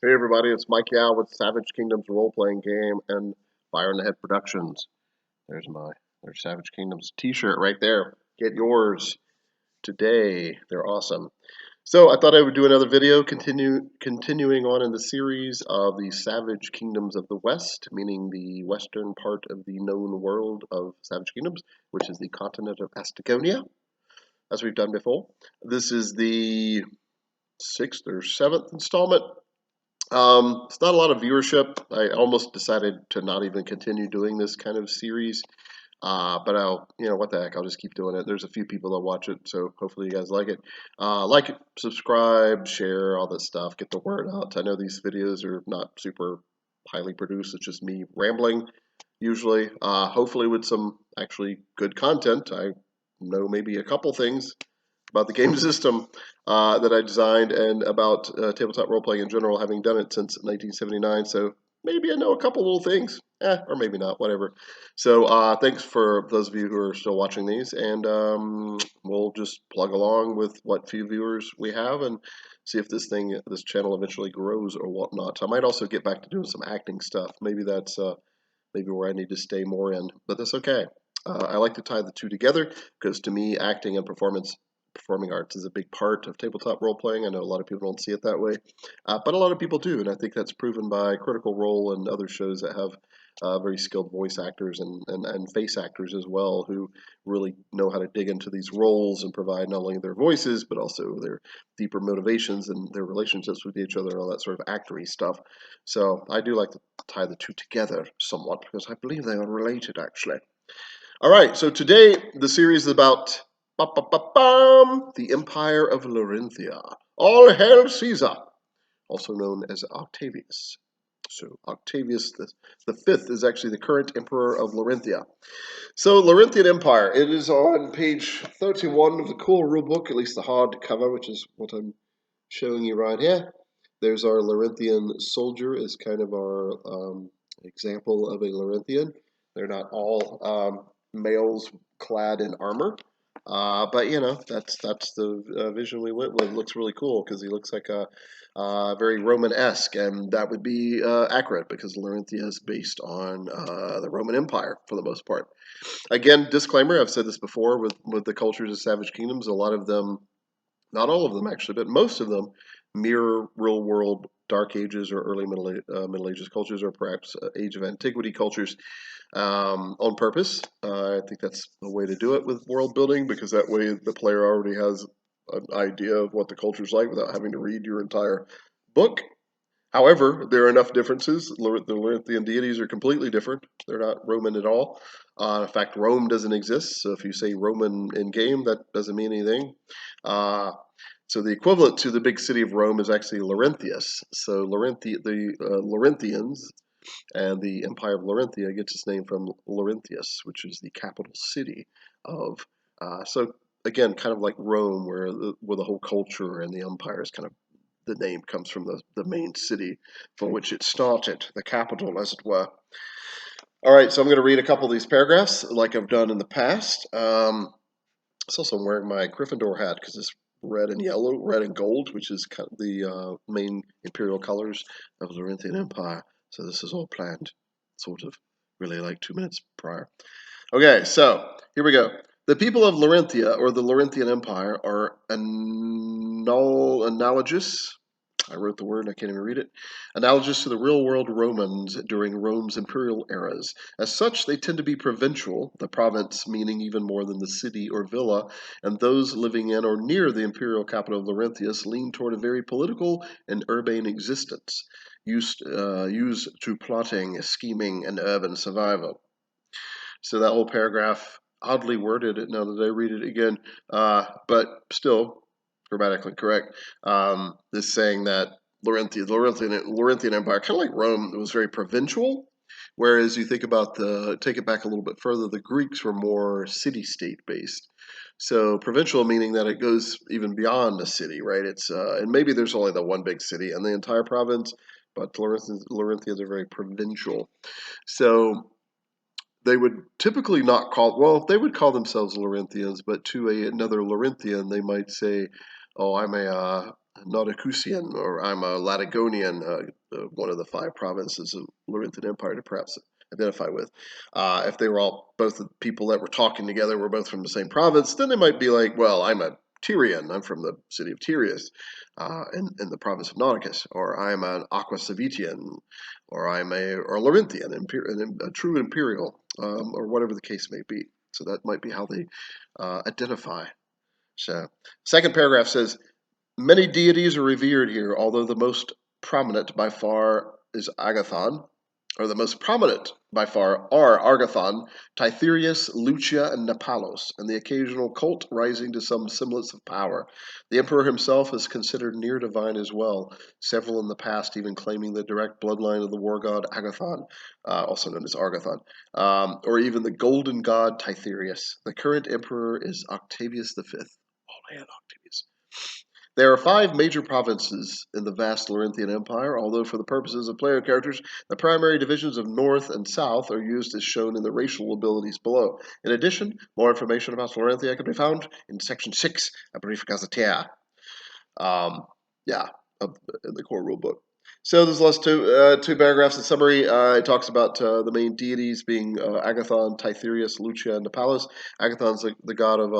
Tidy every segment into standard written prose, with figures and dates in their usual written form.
Hey everybody, it's Mike Yao with Savage Kingdoms role-playing game and Fire in the Head Productions. There's Savage Kingdoms t-shirt right there. Get yours today. They're awesome. So I thought I would do another video continuing on in the series of the Savage Kingdoms of the West, meaning the western part of the known world of Savage Kingdoms, which is the continent of Astagonia, as we've done before. This is the 6th or 7th installment. It's not a lot of viewership. I almost decided to not even continue doing this kind of series. But what the heck, I'll just keep doing it. There's a few people that watch it, so hopefully you guys like it. Like it, subscribe, share, all that stuff. Get the word out. I know these videos are not super highly produced. It's just me rambling, usually. Hopefully with some actually good content. I know maybe a couple things about the game system that I designed and about tabletop role-playing in general, having done it since 1979. So maybe I know a couple little things, or maybe not, whatever. So thanks for those of you who are still watching these, and we'll just plug along with what few viewers we have and see if this channel eventually grows or whatnot. I might also get back to doing some acting stuff. Maybe that's maybe where I need to stay more in, but that's okay. I like to tie the two together because to me, acting and performing arts is a big part of tabletop role playing. I know a lot of people don't see it that way, but a lot of people do, and I think that's proven by Critical Role and other shows that have very skilled voice actors and face actors as well, who really know how to dig into these roles and provide not only their voices but also their deeper motivations and their relationships with each other and all that sort of actory stuff. So I do like to tie the two together somewhat because I believe they are related, actually. All right, so today the series is about the Empire of Lorinthia. All hail Caesar, also known as Octavius. So Octavius the fifth is actually the current emperor of Lorinthia. So Lorinthian Empire, it is on page 31 of the cool rulebook, at least the hard cover, which is what I'm showing you right here. There's our Lorinthian soldier as kind of our example of a Lorinthian. They're not all males clad in armor. But that's the vision we went with. It looks really cool because he looks like a very Roman-esque, and that would be accurate because Lorinthia is based on the Roman Empire for the most part. Again, disclaimer: I've said this before with the cultures of Savage Kingdoms. A lot of them, not all of them actually, but most of them mirror real-world Dark Ages or early Middle Ages cultures, or perhaps Age of Antiquity cultures on purpose. I think that's a way to do it with world building because that way the player already has an idea of what the culture is like without having to read your entire book. However, there are enough differences. The Lorinthian deities are completely different. They're not Roman at all. In fact, Rome doesn't exist. So if you say Roman in game, that doesn't mean anything. So the equivalent to the big city of Rome is actually Lorinthius. So the Lorinthians and the Empire of Lorinthia gets its name from Lorinthius, which is the capital city of. So again, kind of like Rome, where the whole culture and the empire is kind of the name comes from the main city for which it started, the capital, as it were. All right, so I'm going to read a couple of these paragraphs like I've done in the past. Also, I'm wearing my Gryffindor hat because it's red and yellow, red and gold, which is kind of the main imperial colors of the Lorinthian Empire. So this is all planned, sort of, really like 2 minutes prior. Okay, so here we go. The people of Lorinthia, or the Lorinthian Empire, are analogous. I wrote the word, I can't even read it. Analogous to the real-world Romans during Rome's imperial eras. As such, they tend to be provincial, the province meaning even more than the city or villa, and those living in or near the imperial capital of Lorinthius lean toward a very political and urbane existence, used to plotting, scheming, and urban survival. So that whole paragraph, oddly worded now that I read it again, but still grammatically correct, is saying that Lorinthian Empire, kind of like Rome, it was very provincial. Whereas you think about take it back a little bit further, the Greeks were more city-state based. So provincial meaning that it goes even beyond a city, right? It's and maybe there's only the one big city in the entire province, but Lorinthians are very provincial. So they would typically not they would call themselves Lorinthians, but to another Lorinthian, they might say, oh, I'm a Nauticusian, or I'm a Latagonian, one of the 5 provinces of Lorinthian Empire to perhaps identify with. If they were all, both the people that were talking together were both from the same province, then they might be like, well, I'm a Tyrian, I'm from the city of Tyrius, in the province of Nauticus, or I'm an Aquasavitian, or I'm or Lorinthian, a true imperial, or whatever the case may be. So that might be how they identify. So, second paragraph says, many deities are revered here, although the most prominent by far is Agathon, or the most prominent by far are Argathon, Titherius, Lucia, and Nepalos, and the occasional cult rising to some semblance of power. The emperor himself is considered near divine as well, several in the past even claiming the direct bloodline of the war god Agathon, also known as Argathon, or even the golden god Titherius. The current emperor is Octavius V. Oh man, Octavius. There are 5 major provinces in the vast Lorinthian Empire, although for the purposes of player characters, the primary divisions of North and South are used as shown in the racial abilities below. In addition, more information about Lorinthia can be found in Section 6, A Brief Gazetteer, yeah, of the core rulebook. So there's last 2 paragraphs in summary. It talks about the main deities being Agathon, Titherius, Lucia, and Nepalis. Agathon's the god of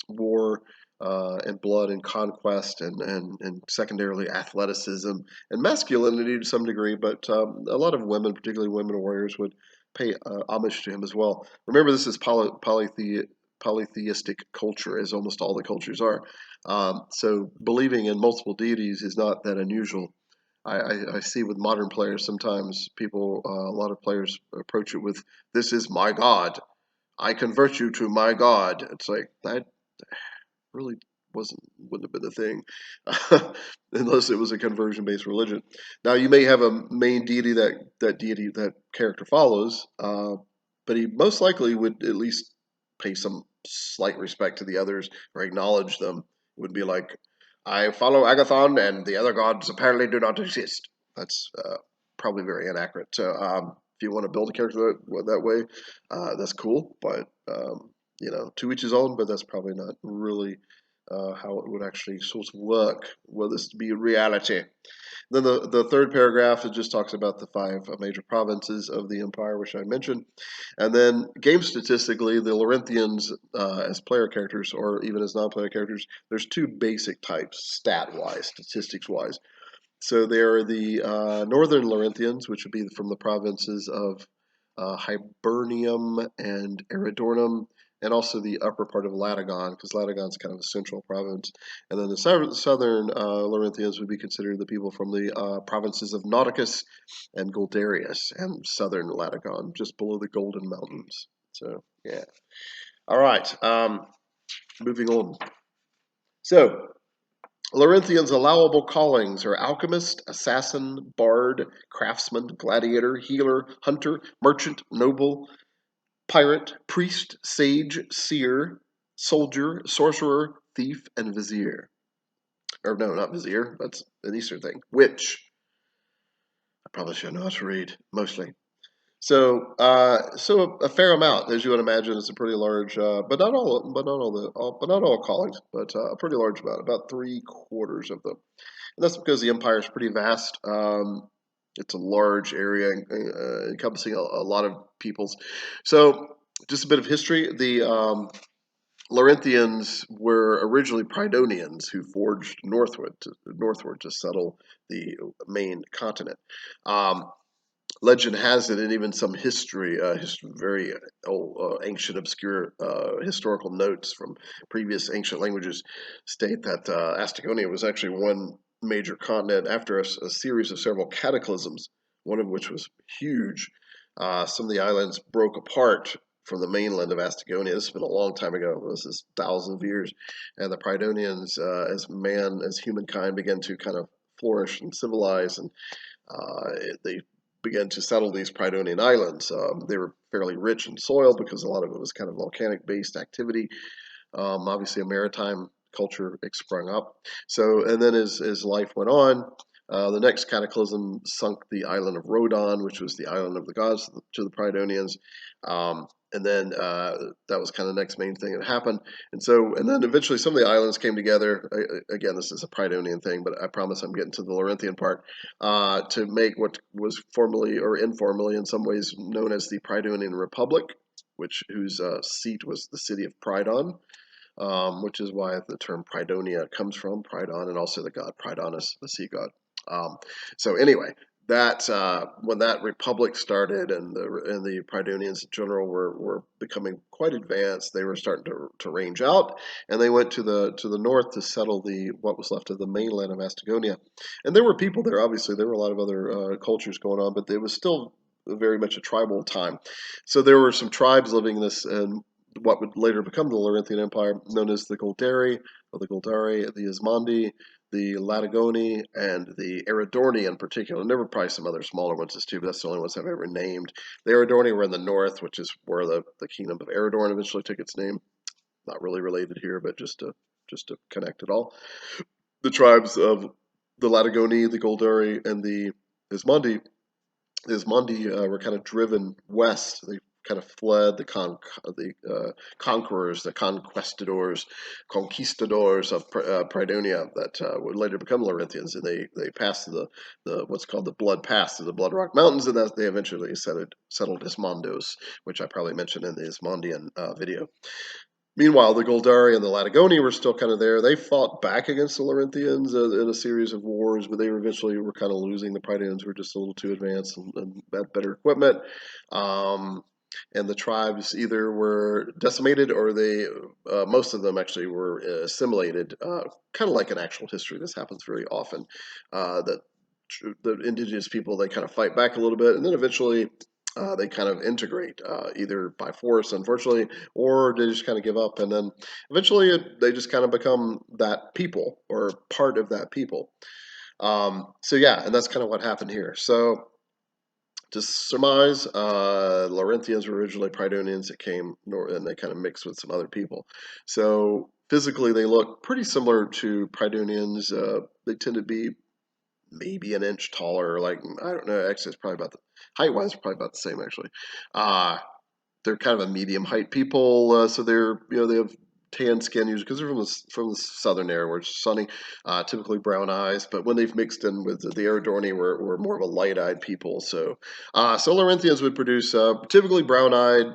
war, and blood and conquest, and secondarily athleticism and masculinity to some degree, but a lot of women, particularly women warriors, would pay homage to him as well. Remember, this is polytheistic culture, as almost all the cultures are. So believing in multiple deities is not that unusual. I see with modern players sometimes people, a lot of players approach it with, "This is my god. I convert you to my god." It's like that really wouldn't have been a thing unless it was a conversion based religion. Now you may have a main deity that character follows, but he most likely would at least pay some slight respect to the others or acknowledge them. It would be like, I follow Agathon and the other gods apparently do not exist. That's probably very inaccurate. So if you want to build a character that way, that's cool, but to each his own, but that's probably not really how it would actually sort of work, will this be reality. Then the third paragraph, it just talks about the 5 major provinces of the empire, which I mentioned. And then game statistically, the Lorinthians, as player characters or even as non-player characters, there's 2 basic types, stat-wise, statistics-wise. So there are the northern Lorinthians, which would be from the provinces of Hibernium and Eridornum, and also the upper part of Latagon, because Latagon's kind of a central province. And then the southern Lorinthians would be considered the people from the provinces of Nauticus and Guldarius, and southern Latagon, just below the Golden Mountains. So, yeah. All right, moving on. So, Lorinthians' allowable callings are alchemist, assassin, bard, craftsman, gladiator, healer, hunter, merchant, noble, pirate, priest, sage, seer, soldier, sorcerer, thief, and vizier. Or no, not vizier, that's an Eastern thing. Witch. I probably should know how to read, mostly. So, a fair amount, as you would imagine. It's a pretty large, but not all callings, but a pretty large amount, about 3/4 of them. And that's because the empire is pretty vast. It's a large area encompassing a lot of peoples. So, just a bit of history. The Lorinthians were originally Pridonians who forged northward to settle the main continent. Legend has it, and even some history, very old, ancient, obscure historical notes from previous ancient languages state that Astagonia was actually one major continent after a series of several cataclysms, one of which was huge. Some of the islands broke apart from the mainland of Astagonia. This has been a long time ago. This is thousands of years. And the Pridonians, as humankind began to kind of flourish and civilize, and they began to settle these Pridonian islands. They were fairly rich in soil because a lot of it was kind of volcanic-based activity. Obviously, a maritime culture sprung up. So, and then as life went on, the next cataclysm sunk the island of Rodon, which was the island of the gods to the Pridonians. And then that was kind of the next main thing that happened. And then eventually some of the islands came together. Again, this is a Pridonian thing, but I promise I'm getting to the Lorinthian part, to make what was formally or informally in some ways known as the Pridonian Republic, whose seat was the city of Pridon, which is why the term Pridonia comes from, Pridon, and also the god Pridonus, the sea god. So anyway, that when that republic started and the Pridonians in general were becoming quite advanced, they were starting to range out, and they went to the north to settle what was left of the mainland of Astagonia. And there were people there. Obviously, there were a lot of other cultures going on, but it was still very much a tribal time. So there were some tribes living in this and what would later become the Lorinthian Empire, known as the Goldari, or the Goldari, the Ismandi, the Latagoni, and the Eridorni in particular. And there were probably some other smaller ones too, but that's the only ones I've ever named. The Eridorni were in the north, which is where the kingdom of Eridorn eventually took its name. Not really related here, but just to connect it all. The tribes of the Latagoni, the Goldari, and the Ismandi were kind of driven west. They kind of fled the conquerors, the conquistadors of Pridonia that would later become Lorinthians, and they passed the what's called the Blood Pass, to the Blood Rock Mountains, and they eventually settled Ismondos, which I probably mentioned in the Ismondian video. Meanwhile, the Goldari and the Latagoni were still kind of there. They fought back against the Lorinthians in a series of wars, but they eventually were kind of losing. The Prydaeans were just a little too advanced and had better equipment. And the tribes either were decimated or most of them actually were assimilated, kind of like in actual history. This happens very often, that the indigenous people, they kind of fight back a little bit, and then eventually they kind of integrate, either by force, unfortunately, or they just kind of give up, and then eventually they just kind of become that people or part of that people. So yeah, and that's kind of what happened here. So to surmise, Lorinthians were originally Pridonians that came north, and they kind of mixed with some other people. So physically, they look pretty similar to Pridonians. They tend to be maybe an inch taller. Like, I don't know. Actually, it's probably about height wise, probably about the same. Actually, they're kind of a medium height people. So they're they have tan skin usually because they're from the southern area where it's sunny. Typically brown eyes, but when they've mixed in with the Eridorni, we're more of a light eyed people. So Lorinthians would produce typically brown eyed,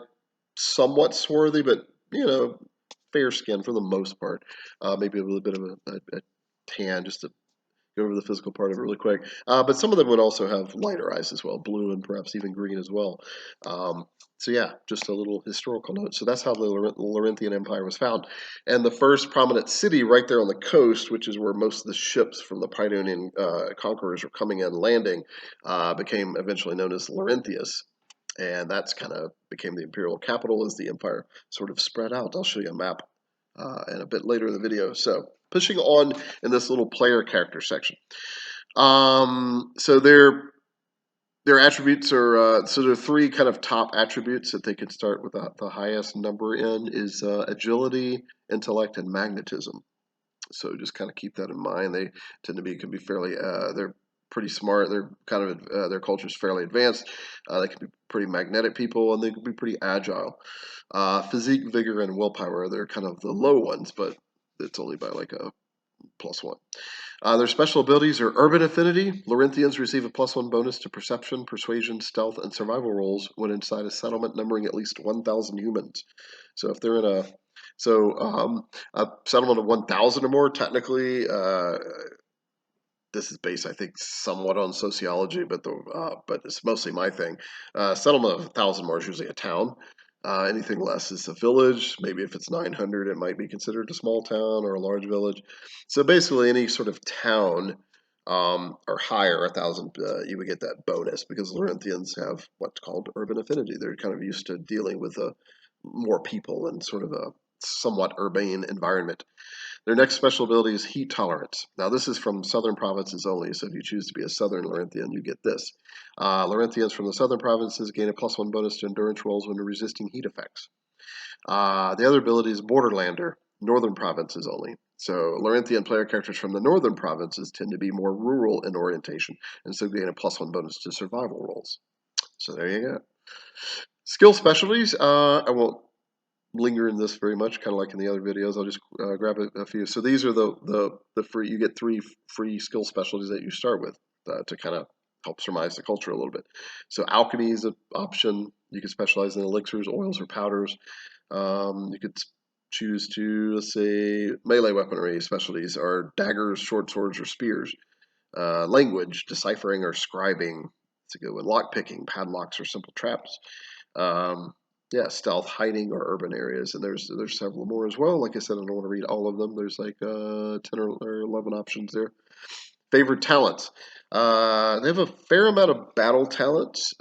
somewhat swarthy, but fair skin for the most part. Maybe a little bit of a tan just to go over the physical part of it really quick. But some of them would also have lighter eyes as well, blue and perhaps even green as well. So yeah, just a little historical note. So that's how the Lorinthian Empire was found. And the first prominent city right there on the coast, which is where most of the ships from the Pridonian conquerors were coming in landing, became eventually known as Lorinthius. And that's kind of became the imperial capital as the empire sort of spread out. I'll show you a map and a bit later in the video. So pushing on in this little player character section. So their attributes are, so there are three kind of top attributes that they could start with the highest number in is agility, intellect, and magnetism. So just kind of keep that in mind. They tend to can be fairly, they're pretty smart. They're kind of, their culture is fairly advanced. They can be pretty magnetic people, and they can be pretty agile. Physique, vigor, and willpower, they're kind of the low ones, but it's only by like a +1. Their special abilities are urban affinity. Lorinthians receive a +1 bonus to perception, persuasion, stealth, and survival rolls when inside a settlement numbering at least 1,000 humans. So if they're in a settlement of 1,000 or more, technically, this is based, I think, somewhat on sociology, but it's mostly my thing. Settlement of 1,000 more is usually a town. Anything less is a village. Maybe if it's 900, it might be considered a small town or a large village. So basically, any sort of town or higher, 1,000, you would get that bonus because Lorinthians have what's called urban affinity. They're kind of used to dealing with more people and sort of a somewhat urbane environment. Their next special ability is heat tolerance. Now, this is from southern provinces only, so if you choose to be a southern Lorinthian, you get this. Lorinthians from the southern provinces gain a +1 bonus to endurance rolls when resisting heat effects. The other ability is Borderlander, northern provinces only. So Lorinthian player characters from the northern provinces tend to be more rural in orientation, and so gain a +1 bonus to survival rolls. So there you go. Skill specialties. I won't linger in this very much, kind of like in the other videos. I'll just grab a few. So these are the free. You get 3 free skill specialties that you start with to kind of help surmise the culture a little bit. So alchemy is an option. You can specialize in elixirs, oils, or powders. You could choose to, let's say, melee weaponry specialties are daggers, short swords, or spears. Language, deciphering or scribing. It's a good one. Lockpicking, padlocks, or simple traps. Um, yeah, stealth, hiding, or urban areas, and there's several more as well. Like I said, I don't want to read all of them. There's like 10 or 11 options there. Favorite talents. They have a fair amount of battle talents.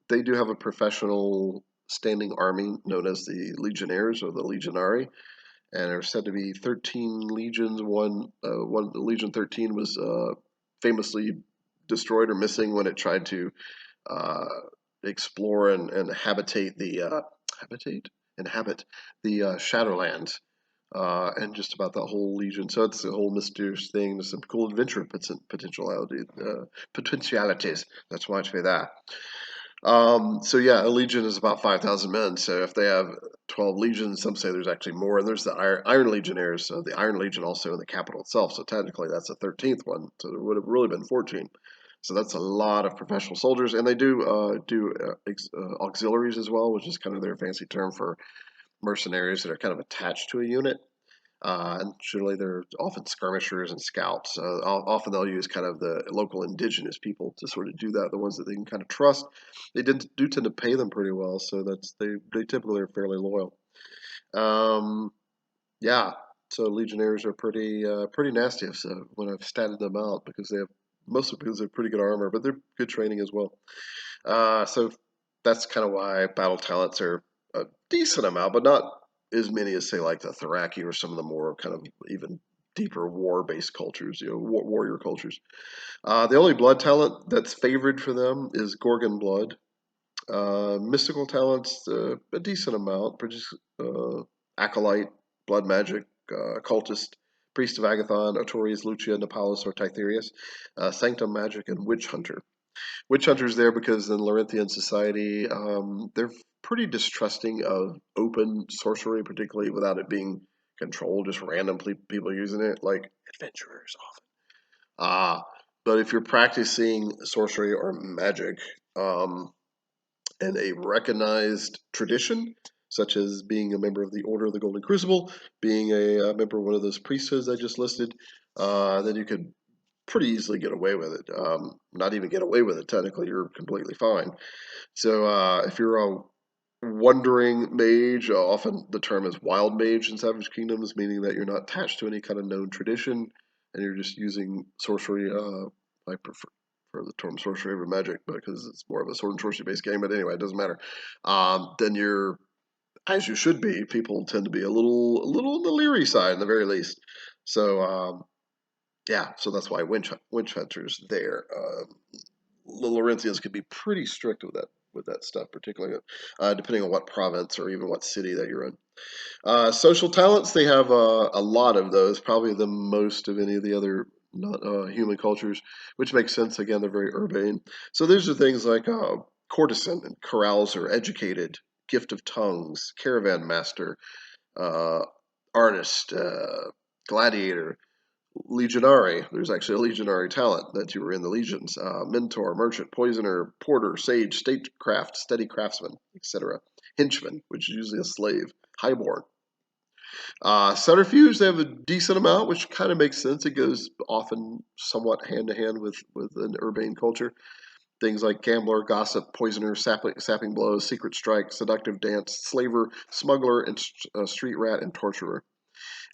They do have a professional standing army known as the Legionnaires or the Legionary, and are said to be 13 legions. One Legion 13 was famously destroyed or missing when it tried to uh, explore and inhabit the Shadowlands, and just about that whole legion. So it's a whole mysterious thing. There's some cool adventure potentialities. That's why I say that. So yeah, a legion is about 5,000 men. So if they have 12 legions, some say there's actually more. And there's the Iron Legionnaires, the Iron Legion also in the capital itself. So technically that's the 13th one. So there would have really been 14. So that's a lot of professional soldiers, and they do auxiliaries as well, which is kind of their fancy term for mercenaries that are kind of attached to a unit. And generally, they're often skirmishers and scouts. Often they'll use kind of the local indigenous people to sort of do that, the ones that they can kind of trust. They do tend to pay them pretty well, so they typically are fairly loyal. Um, yeah, so legionnaires are pretty nasty. So when I've statted them out, because they have mostly because they have pretty good armor, but they're good training as well. So that's kind of why battle talents are a decent amount, but not as many as say like the Thraki or some of the more kind of even deeper war-based cultures, warrior cultures. The only blood talent that's favored for them is Gorgon blood. Mystical talents, a decent amount, produce acolyte, blood magic, cultist, priest of Agathon, Artorias, Lucia, Nepalis, or Titherius, sanctum magic, and witch hunter. Witch hunter's there because in Lorinthian society, they're pretty distrusting of open sorcery, particularly without it being controlled, just random people using it, like adventurers often. But if you're practicing sorcery or magic, and a recognized tradition, such as being a member of the Order of the Golden Crucible, being a member of one of those priesthoods I just listed, then you could pretty easily get away with it. Not even get away with it, technically, you're completely fine. So if you're a wandering mage, often the term is wild mage in Savage Kingdoms, meaning that you're not attached to any kind of known tradition, and you're just using sorcery. I prefer the term sorcery over magic because it's more of a sword and sorcery based game. But anyway, it doesn't matter. Then you're, as you should be. People tend to be a little on the leery side, in the very least. So yeah, so that's why witch hunters there. The Lorinthians could be pretty strict with that stuff, particularly depending on what province or even what city that you're in. Social talents, they have a lot of those, probably the most of any of the other not human cultures, which makes sense. Again, they're very urbane. So these are things like courtesan and carouser, educated, gift of tongues, caravan master, uh, artist, gladiator, legionary. There's actually a legionary talent that you were in the legions. Mentor, merchant, poisoner, porter, sage, statecraft, steady craftsman, etc. Henchman, which is usually a slave. Highborn. Centrifuge, they have a decent amount, which kind of makes sense. It goes often somewhat hand to hand with an urbane culture. Things like gambler, gossip, poisoner, sapping blows, secret strike, seductive dance, slaver, smuggler, and street rat and torturer.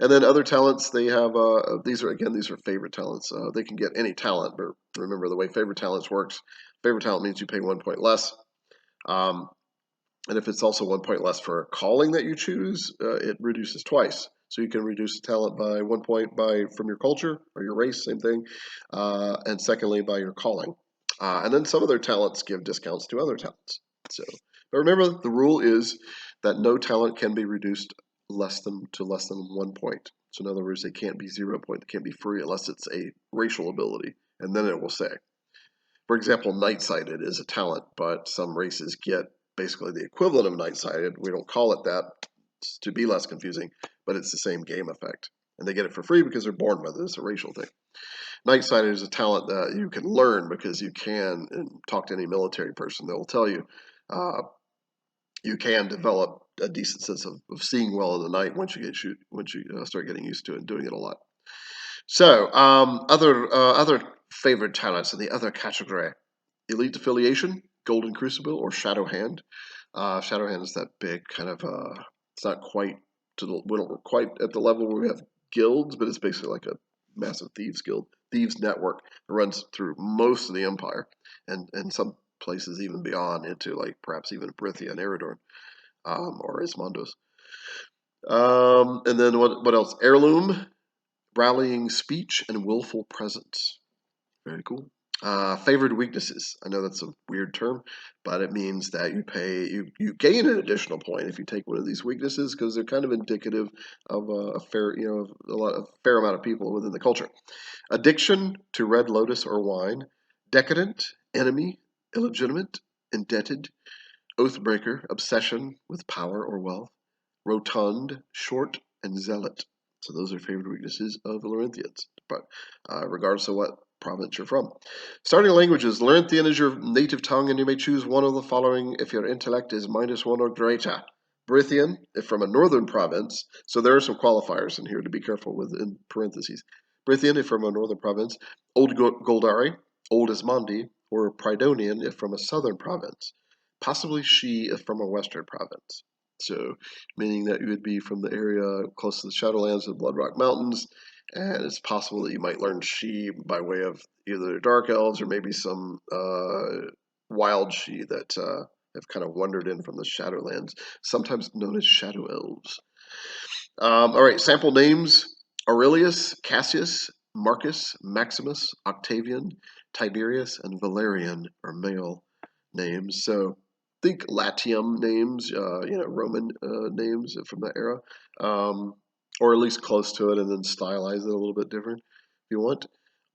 And then other talents, they have these are favorite talents. They can get any talent, but remember the way favorite talents works. Favorite talent means you pay 1 point less. Um, and if it's also 1 point less for a calling that you choose, it reduces twice. So you can reduce the talent by 1 point from your culture or your race, same thing, and secondly by your calling. And then some of their talents give discounts to other talents. So, but remember the rule is that no talent can be reduced less than 1 point. So in other words, they can't be 0 point. They can't be free unless it's a racial ability, and then it will say. For example, night-sighted is a talent, but some races get basically the equivalent of night-sighted. We don't call it that to be less confusing, but it's the same game effect. And they get it for free because they're born with it. It's a racial thing. Night-sighted is a talent that you can learn because you can, and talk to any military person, they'll tell you, you can develop a decent sense of seeing well in the night once you start getting used to it and doing it a lot. So, other favorite talents in the other category: Elite Affiliation, Golden Crucible, or Shadow Hand. Shadow Hand is that big kind of. It's not quite we don't quite at the level where we have guilds, but it's basically like a massive thieves guild, thieves network that runs through most of the empire, and some places even beyond into like perhaps even Brythia and Eridorn, or Ismondos. And then what else? Heirloom, Rallying Speech, and Willful Presence. Very cool. Favored weaknesses. I know that's a weird term, but it means that you gain an additional point if you take one of these weaknesses because they're kind of indicative of a fair amount of people within the culture. Addiction to red lotus or wine, decadent, enemy, illegitimate, indebted, oathbreaker, obsession with power or wealth, rotund, short, and zealot. So those are favorite weaknesses of the Lorinthians, but regardless of what province you're from. Starting languages: Lorinthian is your native tongue, and you may choose one of the following if your intellect is -1 or greater. Brythian, if from a northern province, so there are some qualifiers in here to be careful with in parentheses. Brythian, if from a northern province, Old Goldari, Old Ismondi, or Pridonian, if from a southern province. Possibly she, if from a western province. So, meaning that you would be from the area close to the Shadowlands of Bloodrock Mountains, and it's possible that you might learn she by way of either Dark Elves or maybe some wild she that have kind of wandered in from the Shadowlands, sometimes known as Shadow Elves. All right, sample names: Aurelius, Cassius, Marcus, Maximus, Octavian, Tiberius, and Valerian are male names. So think Latium names, Roman names from that era, or at least close to it, and then stylize it a little bit different if you want.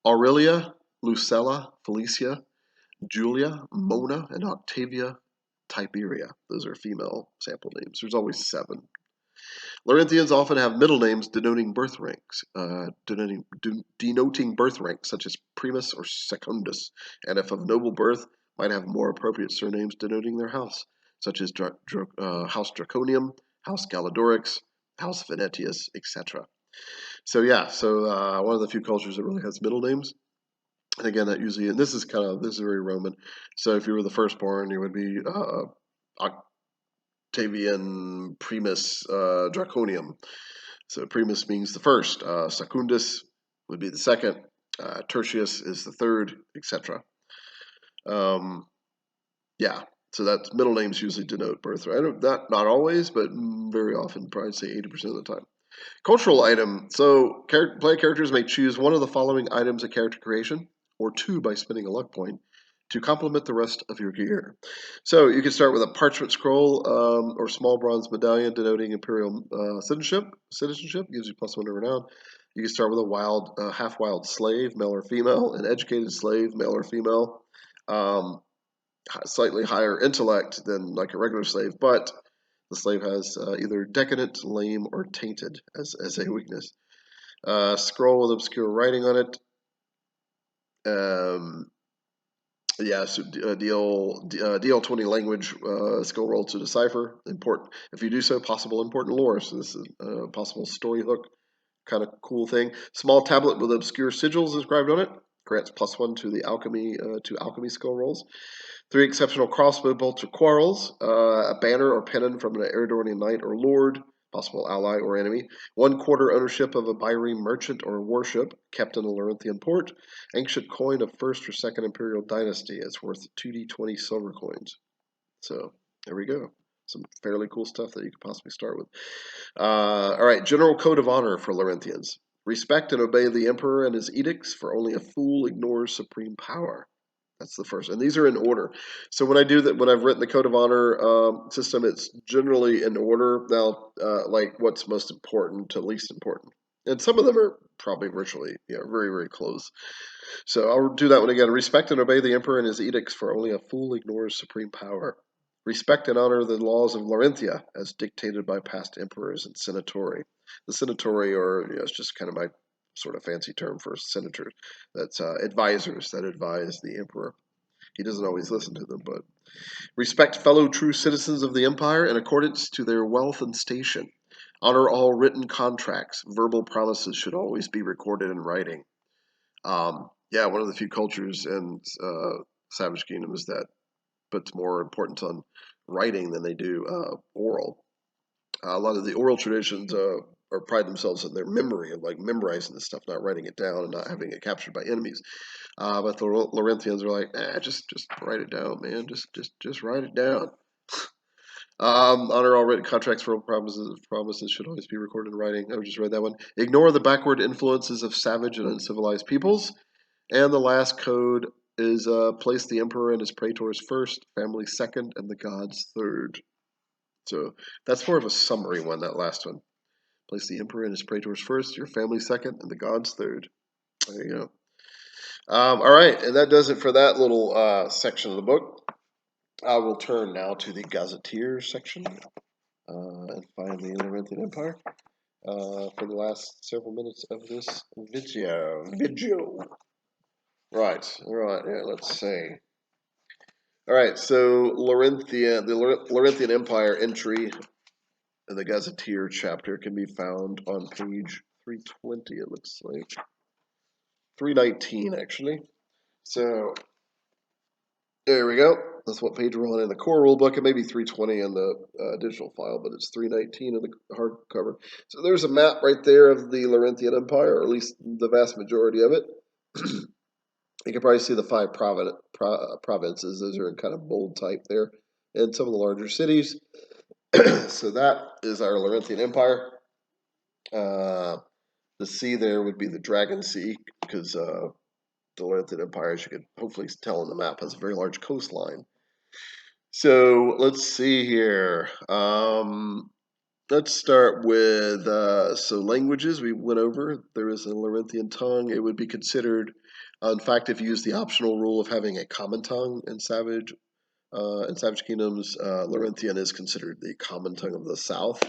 Aurelia, Lucella, Felicia, Julia, Mona, and Octavia Tiberia. Those are female sample names. There's always 7. Lorinthians often have middle names denoting birth ranks, denoting birth ranks such as Primus or Secundus, and if of noble birth, might have more appropriate surnames denoting their house, such as House Draconium, House Galadorix, House Venetius, etc. So yeah, one of the few cultures that really has middle names. And again, that usually, and this is very Roman. So if you were the firstborn, you would be Octavian Primus Draconium. So Primus means the first. Secundus would be the second. Tertius is the third, etc. Yeah, so that's middle names usually denote birth. Right? Not always, but very often, probably say 80% of the time. Cultural item. So player characters may choose one of the following items of character creation, or 2 by spending a luck point, to complement the rest of your gear. So you can start with a parchment scroll or small bronze medallion denoting imperial citizenship. Gives you +1 to renown. You can start with a half-wild slave, male or female, an educated slave, male or female, slightly higher intellect than like a regular slave, but the slave has either decadent, lame, or tainted as a weakness. Scroll with obscure writing on it. So DL20 language skill roll to decipher. Important. If you do so, possible important lore. So this is a possible story hook kind of cool thing. Small tablet with obscure sigils inscribed on it. Grants +1 to the alchemy skill rolls. 3 exceptional crossbow bolts or quarrels. A banner or pennon from an Eridornian knight or lord, possible ally or enemy. 1/4 ownership of a Byrene merchant or warship kept in a Lorinthian port. Ancient coin of 1st or 2nd Imperial Dynasty. It's worth 2d20 silver coins. So there we go. Some fairly cool stuff that you could possibly start with. All right, general code of honor for Lorinthians. Respect and obey the Emperor and his edicts, for only a fool ignores supreme power. That's the first, and these are in order. So when I've written the code of honor system, it's generally in order. Now, like what's most important to least important, and some of them are probably virtually, very, very close. So I'll do that one again. Respect and obey the Emperor and his edicts, for only a fool ignores supreme power. Respect and honor the laws of Lorinthia as dictated by past emperors and senatori. The senatori it's just kind of my sort of fancy term for senators. That's advisors that advise the emperor. He doesn't always listen to them, but respect fellow true citizens of the empire in accordance to their wealth and station. Honor all written contracts. Verbal promises should always be recorded in writing. One of the few cultures in Savage Kingdoms that puts more importance on writing than they do oral. A lot of the oral traditions or pride themselves in their memory of like memorizing this stuff, not writing it down and not having it captured by enemies. But the Lorinthians are like, just write it down, man. Just write it down. Honor all written contracts for promises should always be recorded in writing. I just read that one. Ignore the backward influences of savage and uncivilized peoples. And the last code is place the emperor and his praetors first, family second, and the gods third. So that's more of a summary one, that last one. Place the emperor and his praetors first, your family second, and the gods third. There you go. All right, and that does it for that little section of the book. I will turn now to the gazetteers section and find the Lorinthian Empire for the last several minutes of this video. Right, yeah, let's see. All right, so the Lorinthian Empire entry in the Gazetteer chapter can be found on page 320, it looks like. 319, actually. So, there we go. That's what page we're on in the core rulebook. It may be 320 in the digital file, but it's 319 in the hardcover. So there's a map right there of the Lorinthian Empire, or at least the vast majority of it. You can probably see the 5 provinces. Those are in kind of bold type there. And some of the larger cities. So that is our Lorinthian Empire. The sea there would be the Dragon Sea, because the Lorinthian Empire, as you could hopefully tell on the map, has a very large coastline. So let's see here. Let's start with languages we went over. There is a Lorinthian tongue. It would be considered, in fact, if you use the optional rule of having a common tongue in Savage Kingdoms, Lorinthian is considered the common tongue of the South.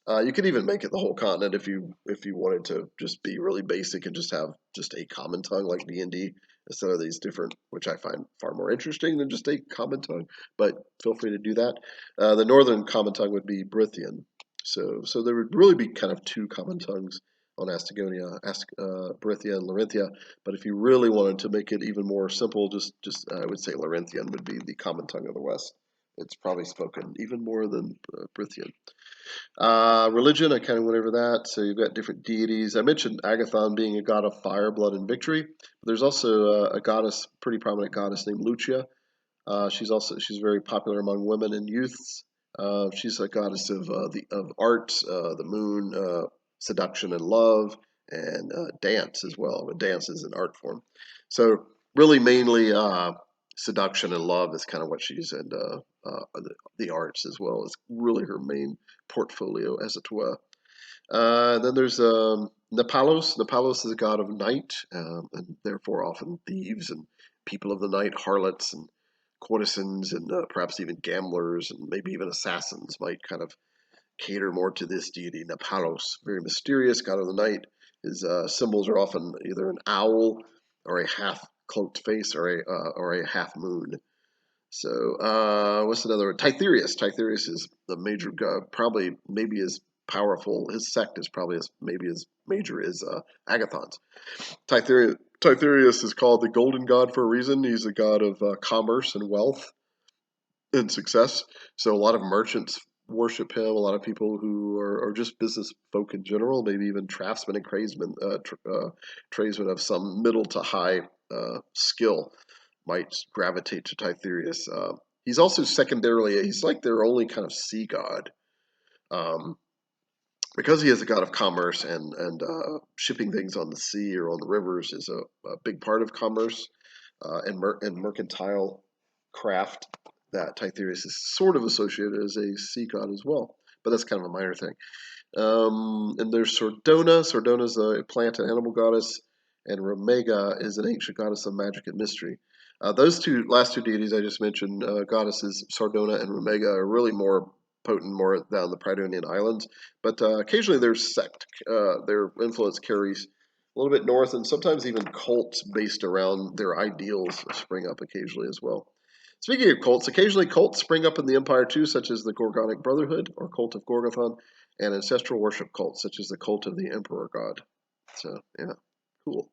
You could even make it the whole continent if you wanted to just be really basic and just have just a common tongue like D&D instead of these different, which I find far more interesting than just a common tongue. But feel free to do that. The northern common tongue would be Brithian. So there would really be kind of 2 common tongues on Astagonia, Brithintia and Lorinthia. But if you really wanted to make it even more simple, just I would say Lorinthian would be the common tongue of the West. It's probably spoken even more than Brithian. Religion, I kind of went over that. So you've got different deities. I mentioned Agathon being a god of fire, blood, and victory. But there's also a goddess, pretty prominent goddess named Lucia. She's very popular among women and youths. She's a goddess of art, the moon, seduction and love, and dance as well. But dance is an art form. So really, mainly seduction and love is kind of what she's in. The arts as well is really her main portfolio, as it were. Then there's Nepalos. Nepalos is a god of night, and therefore often thieves and people of the night, harlots and courtesans, and perhaps even gamblers and maybe even assassins might kind of cater more to this deity, Nepalos. Very mysterious, god of the night. His symbols are often either an owl or a half-cloaked face or a half moon. So, what's another one? Titherius. Titherius is the major god, probably maybe as powerful. His sect is probably maybe as major as Agathon's. Titherius is called the Golden God for a reason. He's a god of commerce and wealth and success. So a lot of merchants worship him. A lot of people who are just business folk in general, maybe even craftsmen and tradesmen of some middle to high skill, might gravitate to Titherius. He's also secondarily, he's like their only kind of sea god. Because he is a god of commerce and shipping things on the sea or on the rivers is a big part of commerce and mercantile craft, that Titherius is sort of associated as a sea god as well. But that's kind of a minor thing. And there's Sordona. Sordona is a plant and animal goddess, and Romega is an ancient goddess of magic and mystery. Those last two deities I just mentioned, goddesses Sardona and Romega, are really more potent, more down the Pridonian Islands. But occasionally there's sect. Their influence carries a little bit north, and sometimes even cults based around their ideals spring up occasionally as well. Speaking of cults, occasionally cults spring up in the Empire too, such as the Gorgonic Brotherhood or Cult of Gorgothon, and ancestral worship cults such as the Cult of the Emperor God. So yeah, cool.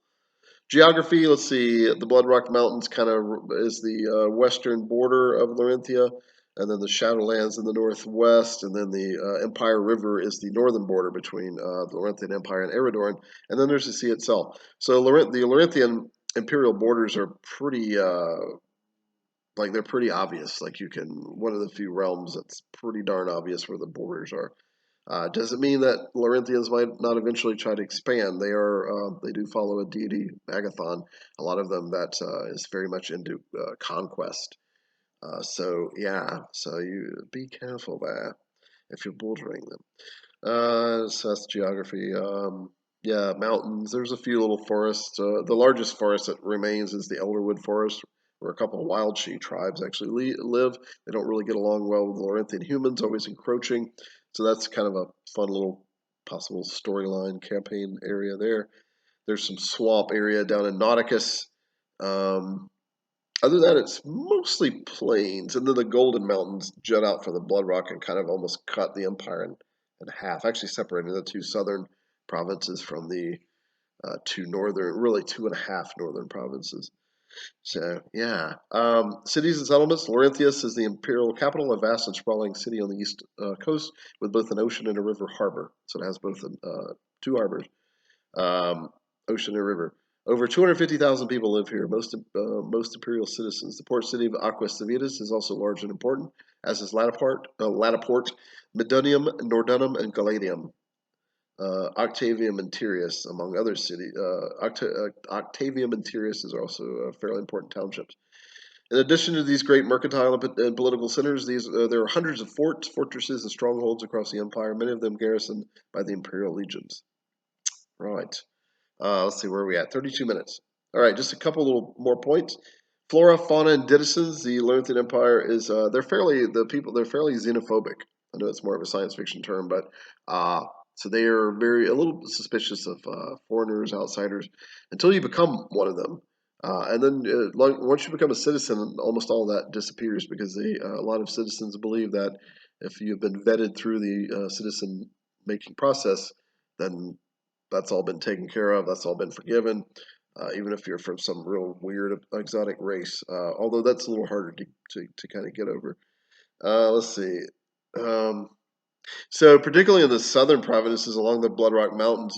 Geography, let's see, the Bloodrock Mountains kind of is the western border of Lorinthia, and then the Shadowlands in the northwest, and then the Empire River is the northern border between the Lorinthian Empire and Eredorn, and then there's the sea itself. So the Lorinthian imperial borders are pretty, like they're pretty obvious. Like you can, one of the few realms that's pretty darn obvious where the borders are. Doesn't mean that Lorinthians might not eventually try to expand. They do follow a deity, Agathon. A lot of them that is very much into conquest. So yeah, so you be careful there if you're bordering them. So that's geography. Yeah, mountains. There's a few little forests. The largest forest that remains is the Elderwood Forest, where a couple of wild she tribes actually live. They don't really get along well with the Lorinthian humans, always encroaching. So that's kind of a fun little possible storyline campaign area there. There's some swamp area down in Nauticus. Um, Other than that, it's mostly plains, and then the Golden Mountains jut out from the Bloodrock and kind of almost cut the empire in half. Actually, separating the two southern provinces from the two northern, really two and a half northern provinces. So yeah, cities and settlements. Lorinthius is the imperial capital, a vast and sprawling city on the east coast with both an ocean and a river harbor. So it has both two harbors, um, ocean and river. Over 250,000 people live here, most imperial citizens. The port city of Aquas Civitas is also large and important, as is Lataport, Medonium, Nordunum, and Galadium. Octavium and Tyrrhus, among other cities. Octavium and Tyrrhus is also fairly important townships. In addition to these great mercantile and political centers, there are hundreds of forts, fortresses, and strongholds across the empire, many of them garrisoned by the imperial legions. Right. Let's see, where are we at? 32 minutes. All right, just a couple little more points. Flora, fauna, and denizens. The Lorinthian Empire is they're fairly xenophobic. I know it's more of a science fiction term, but so they are a little suspicious of foreigners, outsiders, until you become one of them. And then once you become a citizen, almost all that disappears because a lot of citizens believe that if you've been vetted through the citizen making process, then that's all been taken care of. That's all been forgiven, even if you're from some real weird exotic race. Although that's a little harder to kind of get over. Let's see. Um, so particularly in the southern provinces along the Bloodrock Mountains,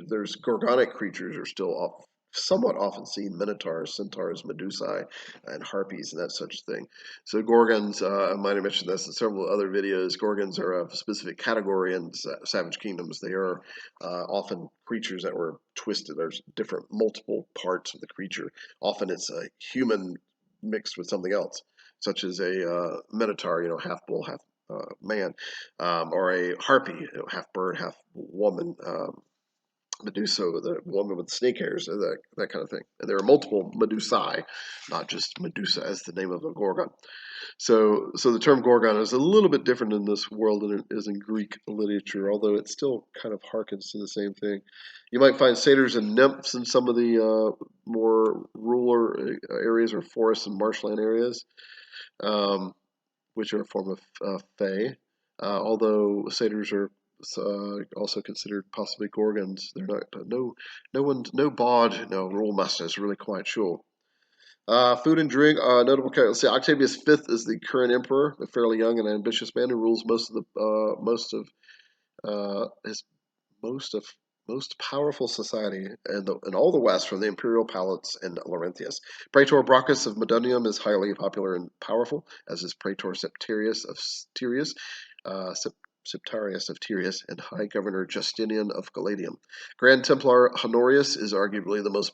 there's gorgonic creatures are still somewhat often seen: minotaurs, centaurs, medusae, and harpies, and that such thing. So Gorgons, I might have mentioned this in several other videos. Gorgons are a specific category in Savage Kingdoms. They are often creatures that were twisted. There's different multiple parts of the creature. Often it's a human mixed with something else, such as a minotaur, half bull, half man, or a harpy, half bird, half woman, Medusa, the woman with snake hairs, that kind of thing. And there are multiple Medusae, not just Medusa as the name of a Gorgon. So the term Gorgon is a little bit different in this world than it is in Greek literature, although it still kind of harkens to the same thing. You might find satyrs and nymphs in some of the more rural areas or forest and marshland areas. Which are a form of fae. Although satyrs are also considered possibly gorgons. They're not. No bard, no rule master is really quite sure. Food and drink. Notable characters. Let's see, Octavius V is the current emperor, a fairly young and ambitious man who rules his most powerful society in all the West, from the imperial palace in Lorinthius. Praetor Brachus of Medonium is highly popular and powerful, as is Praetor Septarius of Tyrius, and High Governor Justinian of Galadium. Grand Templar Honorius is arguably the most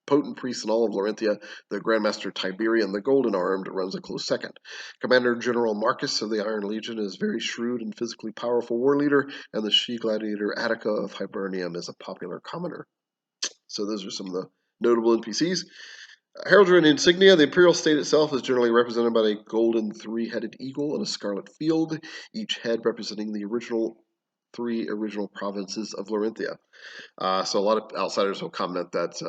potent priest in all of Lorinthia. The Grandmaster Tiberian the Golden Armed runs a close second. Commander General Marcus of the Iron Legion is a very shrewd and physically powerful war leader, and the she-gladiator Attica of Hibernium is a popular commoner. So those are some of the notable NPCs. Heraldry and insignia. The Imperial State itself is generally represented by a golden three-headed eagle in a scarlet field, each head representing the three original provinces of Lorinthia. So a lot of outsiders will comment that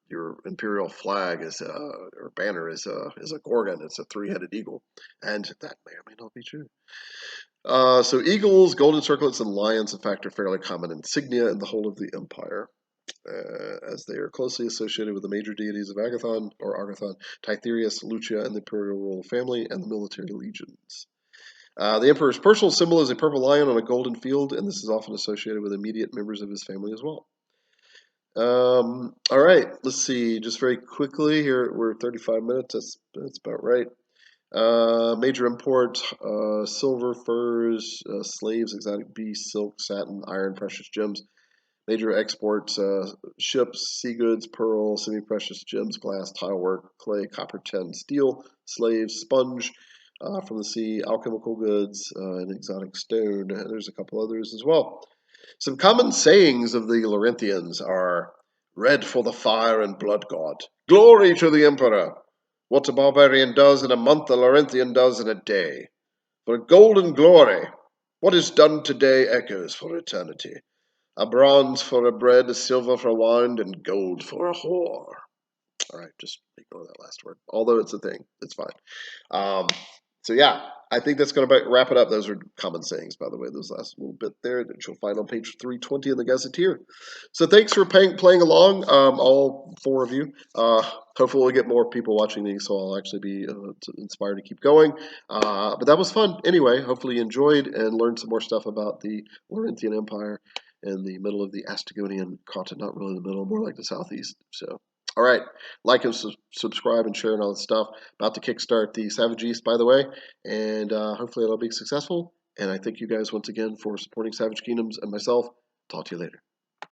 your imperial flag is or banner is a gorgon. It's a three-headed eagle, and that may or may not be true. So eagles, golden circlets, and lions, in fact, are fairly common insignia in the whole of the empire, as they are closely associated with the major deities of Agathon, Titherius, Lucia, and the imperial royal family, and the military legions. The emperor's personal symbol is a purple lion on a golden field, and this is often associated with immediate members of his family as well. All right, let's see. Just very quickly here, we're 35 minutes. That's about right. Major imports: silver, furs, slaves, exotic beasts, silk, satin, iron, precious gems. Major exports: ships, sea goods, pearl, semi-precious gems, glass, tile work, clay, copper, tin, steel, slaves, sponge from the sea, alchemical goods, and exotic stone. There's a couple others as well. Some common sayings of the Lorinthians are: "Red for the fire and blood god. Glory to the emperor. What a barbarian does in a month, a Lorinthian does in a day. For golden glory, what is done today echoes for eternity. A bronze for a bread, a silver for wine, and gold for a whore." All right, just ignore that last word. Although it's a thing, it's fine. So yeah, I think that's going to wrap it up. Those are common sayings, by the way, those last little bit there that you'll find on page 320 in the Gazetteer. So thanks for playing along, all four of you. Hopefully we'll get more people watching these, so I'll actually be inspired to keep going. But that was fun. Anyway, hopefully you enjoyed and learned some more stuff about the Lorinthian Empire in the middle of the Astagonian continent. Not really the middle, more like the southeast. So. All right, like and subscribe and share and all that stuff. About to kickstart the Savage East, by the way, and hopefully it'll be successful. And I thank you guys once again for supporting Savage Kingdoms and myself. Talk to you later.